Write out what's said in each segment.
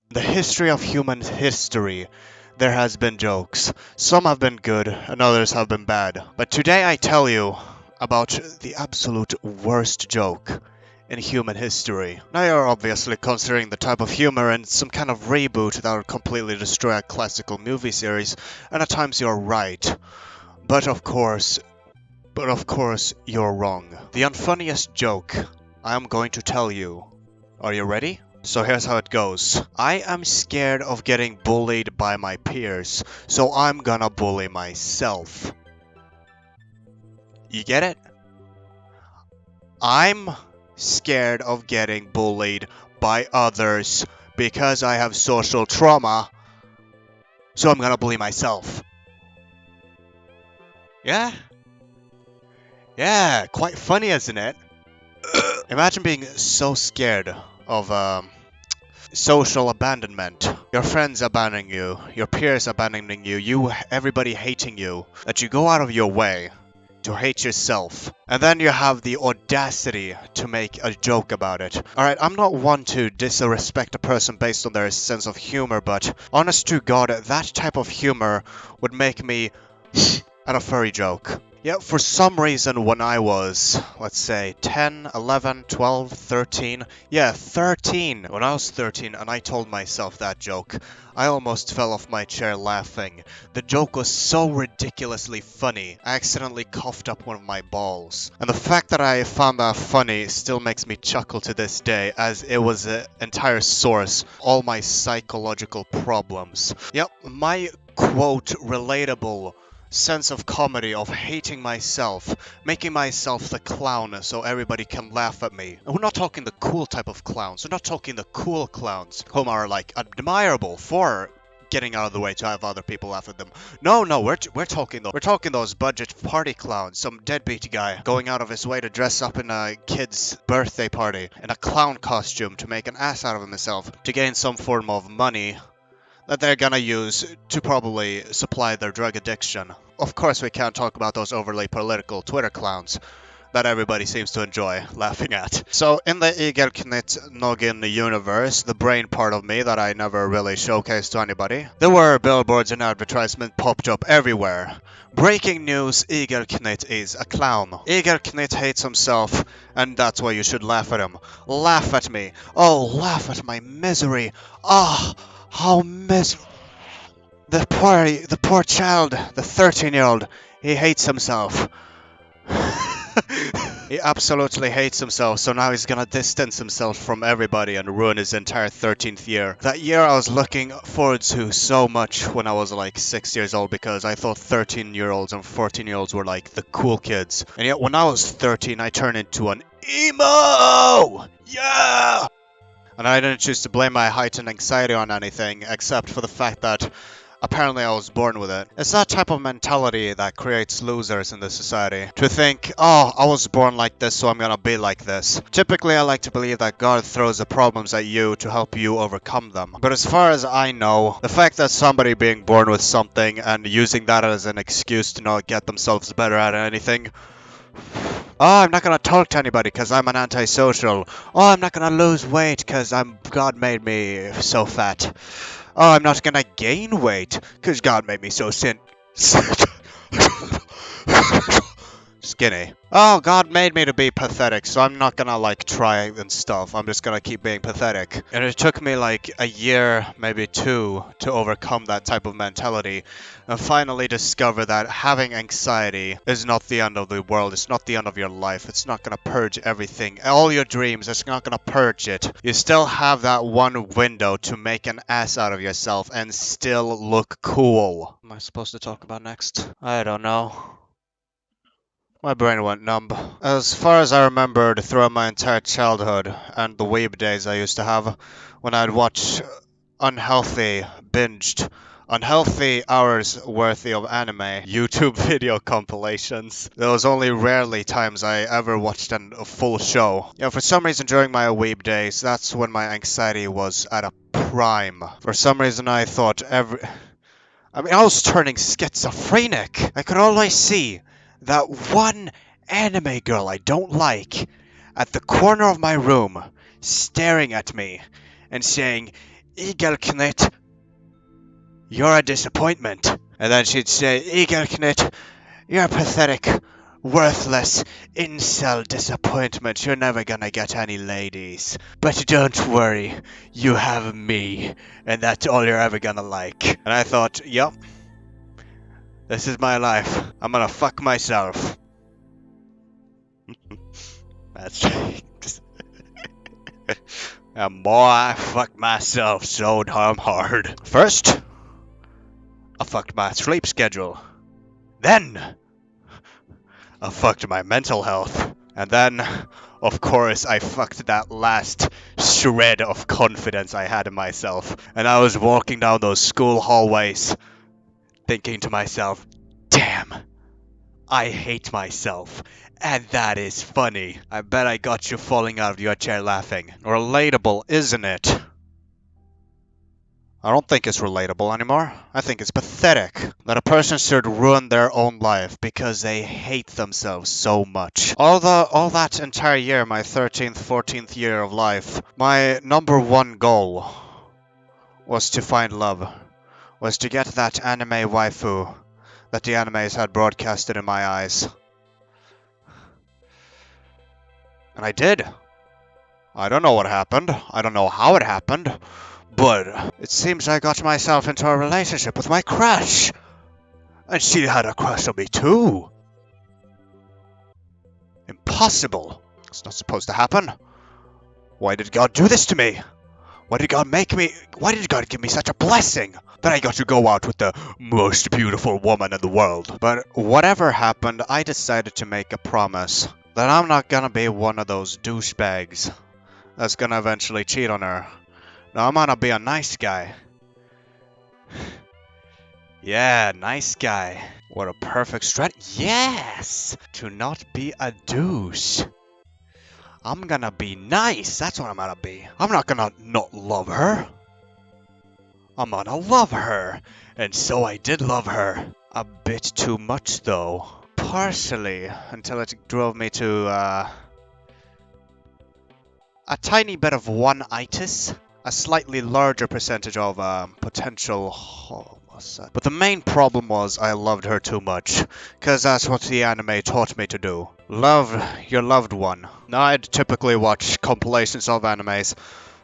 The history of human history, there has been jokes. Some have been good and others have been bad. But today I tell you about the absolute worst joke in human history. Now you're obviously considering the type of humor in some kind of reboot that would completely destroy a classical movie series, and at times you're right. But of course, you're wrong. The unfunniest joke I am going to tell you. Are you ready? So here's how it goes. I am scared of getting bullied by my peers, so I'm gonna bully myself. You get it? I'm scared of getting bullied by others because I have social trauma, so I'm gonna bully myself. Yeah? Yeah, quite funny, isn't it? Imagine being so scared of social abandonment. Your friends abandoning you, your peers abandoning you, everybody hating you, that you go out of your way to hate yourself. And then you have the audacity to make a joke about it. Alright, I'm not one to disrespect a person based on their sense of humor, but honest to God, that type of humor would make me at a furry joke. Yeah, for some reason when I was, let's say, 10, 11, 12, 13, yeah, 13, when I was 13 and I told myself that joke, I almost fell off my chair laughing. The joke was so ridiculously funny, I accidentally coughed up one of my balls. And the fact that I found that funny still makes me chuckle to this day, as it was the entire source, all my psychological problems. Yep, my quote, relatable sense of comedy of hating myself, making myself the clown so everybody can laugh at me. And we're not talking the cool type of clowns, we're not talking the cool clowns whom are like admirable for getting out of the way to have other people laugh at them. No, we're talking those budget party clowns, some deadbeat guy going out of his way to dress up in a kid's birthday party in a clown costume to make an ass out of himself to gain some form of money that they're gonna use to probably supply their drug addiction. Of course, we can't talk about those overly political Twitter clowns that everybody seems to enjoy laughing at. So, in the Igelknytt noggin universe, the brain part of me that I never really showcased to anybody, there were billboards and advertisements popped up everywhere. Breaking news, Igelknytt is a clown. Igelknytt hates himself, and that's why you should laugh at him. Laugh at me. Oh, laugh at my misery. Ah, how miserable. The poor child, the 13-year-old, he hates himself. He absolutely hates himself, so now he's gonna distance himself from everybody and ruin his entire 13th year. That year I was looking forward to so much when I was like 6 years old, because I thought 13-year-olds and 14-year-olds were like the cool kids. And yet when I was 13, I turned into an emo! Yeah! And I didn't choose to blame my heightened anxiety on anything, except for the fact that apparently I was born with it. It's that type of mentality that creates losers in this society. To think, oh, I was born like this, so I'm gonna be like this. Typically, I like to believe that God throws the problems at you to help you overcome them. But as far as I know, the fact that somebody being born with something and using that as an excuse to not get themselves better at anything. Oh, I'm not gonna talk to anybody because I'm an antisocial. Oh, I'm not gonna lose weight because God made me so fat. Oh, I'm not gonna gain weight because God made me so skinny. Oh, God made me to be pathetic, so I'm not gonna like try and stuff. I'm just gonna keep being pathetic. And it took me like a year, maybe two, to overcome that type of mentality and finally discover that having anxiety is not the end of the world. It's not the end of your life. It's not gonna purge everything. All your dreams, it's not gonna purge it. You still have that one window to make an ass out of yourself and still look cool. What am I supposed to talk about next? I don't know. My brain went numb. As far as I remembered throughout my entire childhood and the weeb days I used to have, when I'd watch unhealthy hours worthy of anime YouTube video compilations. There was only rarely times I ever watched a full show. Yeah, for some reason during my weeb days, that's when my anxiety was at a prime. For some reason I thought I was turning schizophrenic. I could always see that one anime girl I don't like at the corner of my room staring at me and saying, Igelknytt, you're a disappointment. And then she'd say, Igelknytt, you're pathetic, worthless, incel disappointment. You're never gonna get any ladies. But don't worry, you have me, and that's all you're ever gonna like. And I thought, yup, this is my life. I'm gonna fuck myself. That's right. And boy, I fucked myself so damn hard. First, I fucked my sleep schedule. Then, I fucked my mental health. And then, of course, I fucked that last shred of confidence I had in myself. And I was walking down those school hallways, thinking to myself, damn, I hate myself. And that is funny. I bet I got you falling out of your chair laughing. Relatable, isn't it? I don't think it's relatable anymore. I think it's pathetic that a person should ruin their own life because they hate themselves so much. All that entire year, my 13th, 14th year of life, my number one goal was to find love. Was to get that anime waifu that the animes had broadcasted in my eyes. And I did. I don't know what happened. I don't know how it happened. But it seems I got myself into a relationship with my crush. And she had a crush on me too. Impossible. It's not supposed to happen. Why did God do this to me? Why did God give me such a blessing that I got to go out with the most beautiful woman in the world? But whatever happened, I decided to make a promise that I'm not gonna be one of those douchebags that's gonna eventually cheat on her. No, I'm gonna be a nice guy. Yeah, nice guy. What a perfect strat. Yes! To not be a douche. I'm gonna be nice. That's what I'm gonna be. I'm not gonna not love her. I'm gonna love her. And so I did love her. A bit too much, though. Partially, until it drove me to, a tiny bit of one-itis. A slightly larger percentage of potential homicide. But the main problem was I loved her too much, because that's what the anime taught me to do. Love your loved one. Now, I'd typically watch compilations of animes,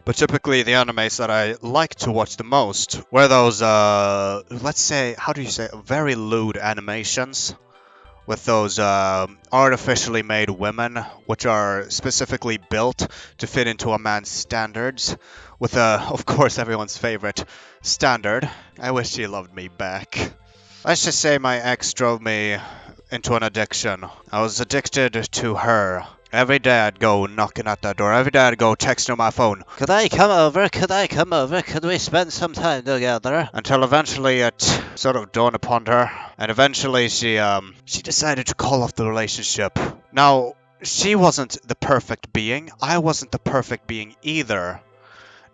but typically the animes that I like to watch the most were those, let's say, how do you say, very lewd animations. With those artificially made women, which are specifically built to fit into a man's standards, with, of course, everyone's favorite standard. I wish she loved me back. Let's just say my ex drove me into an addiction. I was addicted to her. Every day I'd go knocking at that door. Every day I'd go texting on my phone. Could I come over? Could I come over? Could we spend some time together? Until eventually it sort of dawned upon her. And eventually she decided to call off the relationship. Now, she wasn't the perfect being. I wasn't the perfect being either.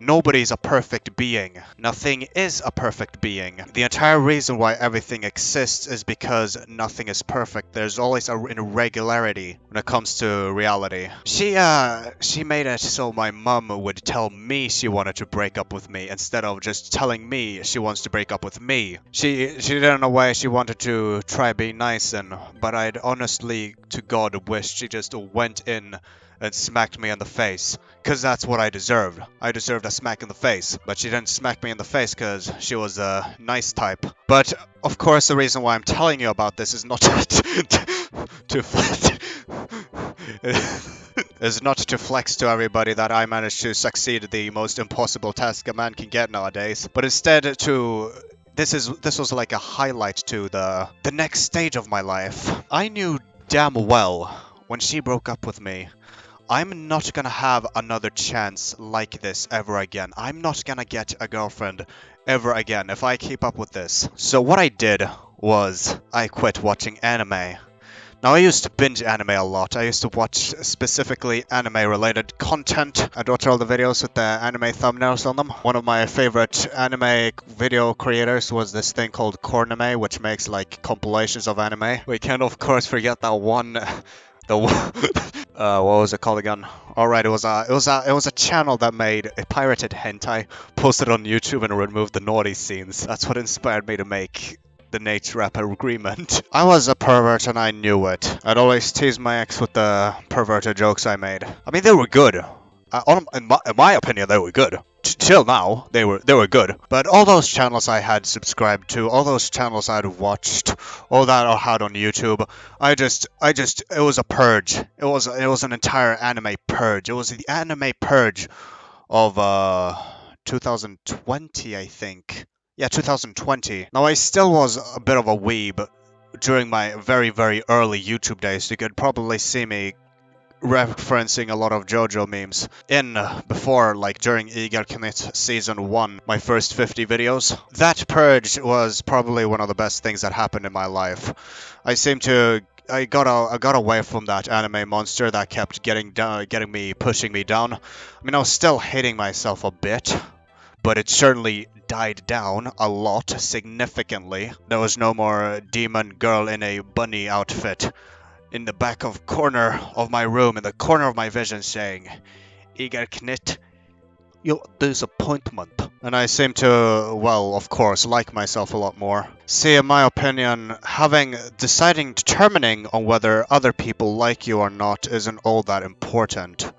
Nobody's a perfect being. Nothing is a perfect being. The entire reason why everything exists is because nothing is perfect. There's always an irregularity when it comes to reality. She made it so my mum would tell me she wanted to break up with me instead of just telling me she wants to break up with me. She did it in a way she wanted to try being nice but I'd honestly to God wished she just went in and smacked me in the face. Because that's what I deserved. I deserved a smack in the face. But she didn't smack me in the face because she was a nice type. But, of course, the reason why I'm telling you about this is not to is not to flex to everybody that I managed to succeed at the most impossible task a man can get nowadays. But instead to... This was like a highlight to the next stage of my life. I knew damn well when she broke up with me, I'm not gonna have another chance like this ever again. I'm not gonna get a girlfriend ever again if I keep up with this. So what I did was I quit watching anime. Now I used to binge anime a lot. I used to watch specifically anime related content. I'd watch all the videos with the anime thumbnails on them. One of my favorite anime video creators was this thing called Corname, which makes like compilations of anime. We can't of course forget that one The what was it called again? All right, it was a channel that made a pirated hentai, posted on YouTube, and removed the naughty scenes. That's what inspired me to make the Nature Rap Agreement. I was a pervert and I knew it. I'd always tease my ex with the perverted jokes I made. I mean, they were good. In my opinion, they were good. Till now, they were good. But all those channels I had subscribed to, all those channels I'd watched, all that I had on YouTube, it was a purge. It was an entire anime purge. It was the anime purge of 2020, I think. Yeah, 2020. Now I still was a bit of a weeb during my very, very early YouTube days. You could probably see me referencing a lot of JoJo memes in before, like during Igelknytt season 1, my first 50 videos. That purge was probably one of the best things that happened in my life. I got away from that anime monster that kept pushing me down. I mean, I was still hating myself a bit, but it certainly died down a lot, significantly. There was no more demon girl in a bunny outfit in the back of corner of my room, in the corner of my vision, saying, Igelknytt, your disappointment. And I seem to, well, of course, like myself a lot more. See, in my opinion, determining on whether other people like you or not isn't all that important.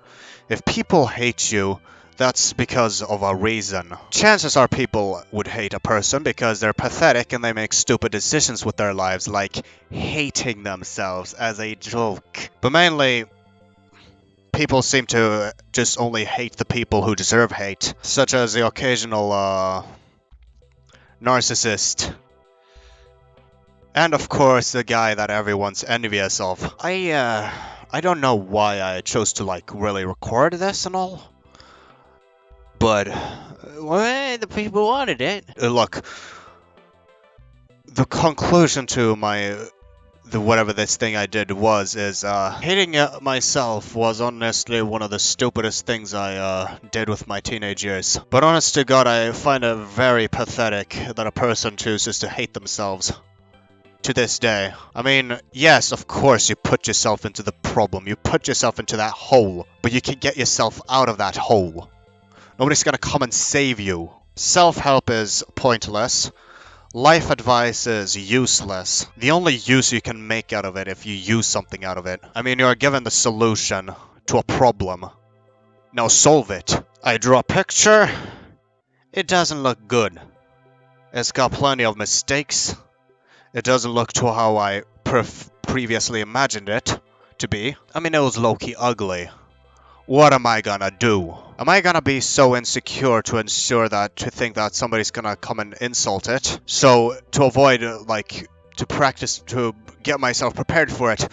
If people hate you, that's because of a reason. Chances are people would hate a person because they're pathetic and they make stupid decisions with their lives, like hating themselves as a joke. But mainly, people seem to just only hate the people who deserve hate, such as the occasional narcissist. And of course, the guy that everyone's envious of. I don't know why I chose to, like, really record this and all. But, well, the people wanted it. Look, the conclusion to whatever this thing I did is hating myself was honestly one of the stupidest things I did with my teenage years. But honest to God, I find it very pathetic that a person chooses to hate themselves. To this day. I mean, yes, of course you put yourself into the problem, you put yourself into that hole, but you can get yourself out of that hole. Nobody's gonna come and save you. Self-help is pointless. Life advice is useless. The only use you can make out of it if you use something out of it. I mean, you're given the solution to a problem. Now solve it. I draw a picture. It doesn't look good. It's got plenty of mistakes. It doesn't look to how I previously imagined it to be. I mean, it was low-key ugly. What am I gonna do? Am I gonna be so insecure to think that somebody's gonna come and insult it? So, to avoid, to get myself prepared for it,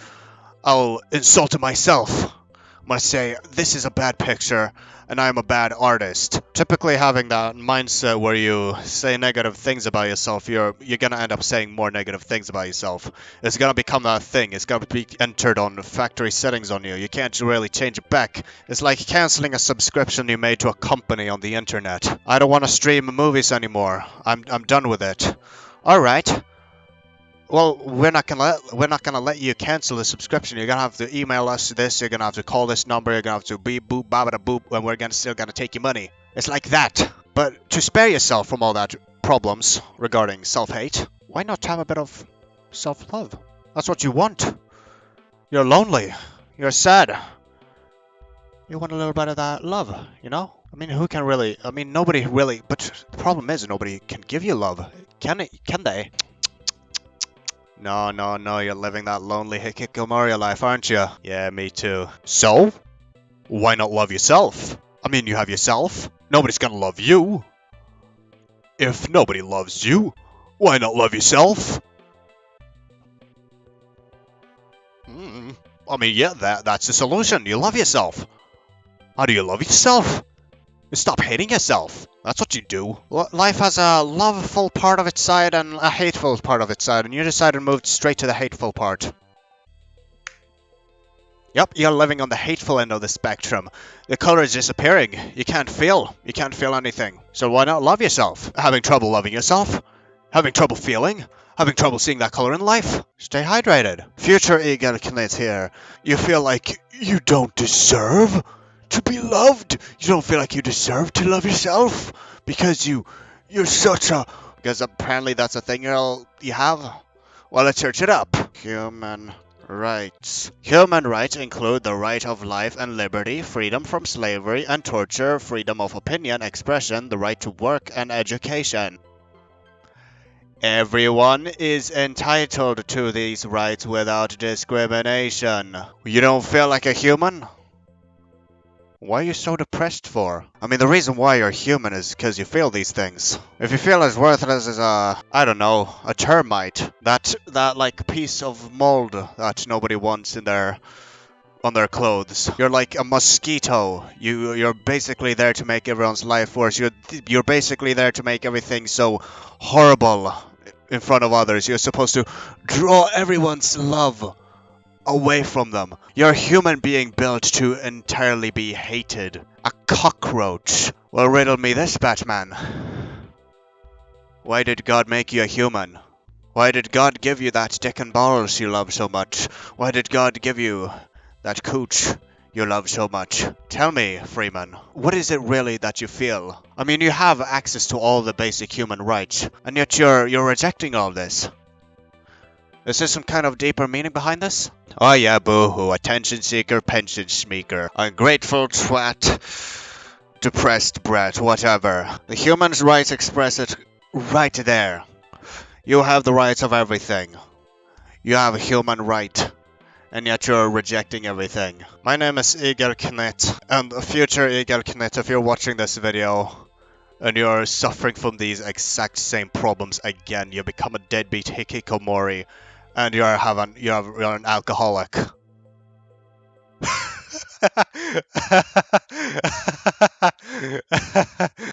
I'll insult it myself. I'm gonna say, this is a bad picture, and I'm a bad artist. Typically having that mindset where you say negative things about yourself, you're gonna end up saying more negative things about yourself. It's gonna become that thing. It's gonna be entered on factory settings on you. You can't really change it back. It's like canceling a subscription you made to a company on the internet. I don't want to stream movies anymore. I'm done with it. All right. Well, we're not gonna let you cancel the subscription. You're gonna have to email us this. You're gonna have to call this number. You're gonna have to beep boop babada boop, and we're still gonna take your money. It's like that. But to spare yourself from all that problems regarding self-hate, why not have a bit of self-love? That's what you want. You're lonely. You're sad. You want a little bit of that love, you know? I mean, who can really? I mean, nobody really. But the problem is, nobody can give you love. Can they? No, you're living that lonely hikikomori life, aren't you? Yeah, me too. So? Why not love yourself? I mean, you have yourself. Nobody's gonna love you. If nobody loves you, why not love yourself? I mean, yeah, that's the solution. You love yourself. How do you love yourself? You stop hating yourself. That's what you do. Life has a loveful part of its side and a hateful part of its side, and you decided to move straight to the hateful part. Yep, you're living on the hateful end of the spectrum. The color is disappearing. You can't feel anything. So why not love yourself? Having trouble loving yourself? Having trouble feeling? Having trouble seeing that color in life? Stay hydrated. Future Igelknytt here. You feel like you don't deserve to be loved? You don't feel like you deserve to love yourself? Because you're such a... Because apparently that's a thing you have? Well, let's search it up. Human rights. Human rights include the right of life and liberty, freedom from slavery and torture, freedom of opinion, expression, the right to work and education. Everyone is entitled to these rights without discrimination. You don't feel like a human? Why are you so depressed for? I mean, the reason why you're human is because you feel these things. If you feel as worthless as I don't know, a termite, that like piece of mold that nobody wants in on their clothes. You're like a mosquito. You're basically there to make everyone's life worse. You're basically there to make everything so horrible in front of others. You're supposed to draw everyone's love away from them. You're a human being built to entirely be hated. A cockroach. Well, riddle me this, Batman. Why did God make you a human? Why did God give you that dick and balls you love so much? Why did God give you that cooch you love so much? Tell me, Freeman, what is it really that you feel? I mean, you have access to all the basic human rights, and yet you're rejecting all this. Is there some kind of deeper meaning behind this? Oh yeah, boo-hoo, attention seeker, pension smeeker, ungrateful twat, depressed brat, whatever. The human rights express it right there. You have the rights of everything. You have a human right, and yet you're rejecting everything. My name is Igelknytt, and future Igelknytt, if you're watching this video, and you're suffering from these exact same problems again, you become a deadbeat hikikomori, and you're an alcoholic.